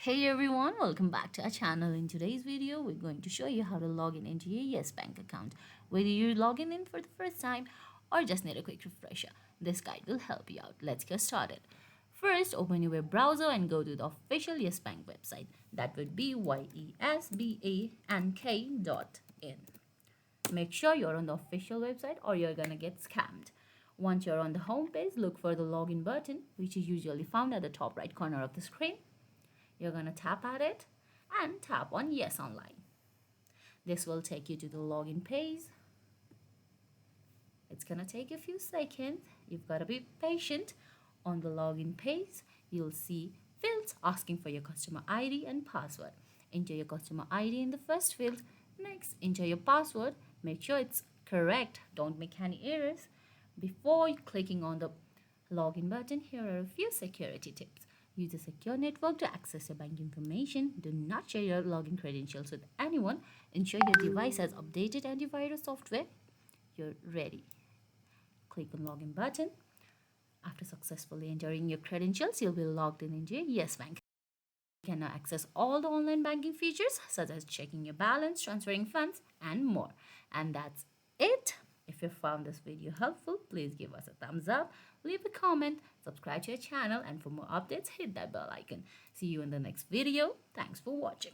Hey everyone, welcome back to our channel. In today's video, we're going to show you how to log in into your Yes Bank account. Whether you're logging in for the first time or just need a quick refresher, this guide will help you out. Let's get started. First, open your web browser and go to the official Yes Bank website. That would be yesbank.in. Make sure you're on the official website or you're gonna get scammed. Once you're on the home page, look for the login button, which is usually found at the top right corner of the screen. You're going to tap at it and tap on Yes Online. This will take you to the login page. It's going to take a few seconds. You've got to be patient. On the login page, you'll see fields asking for your customer ID and password. Enter your customer ID in the first field. Next, enter your password. Make sure it's correct. Don't make any errors. Before clicking on the login button, here are a few security tips. Use a secure network to access your bank information. Do not share your login credentials with anyone. Ensure your device has updated antivirus software. You're ready. Click on login button. After successfully entering your credentials, you'll be logged in into your Yes Bank. You can now access all the online banking features such as checking your balance, transferring funds, and more. And that's it. If you found this video helpful, please give us a thumbs up, leave a comment, subscribe to our channel, and for more updates, hit that bell icon. See you in the next video. Thanks for watching.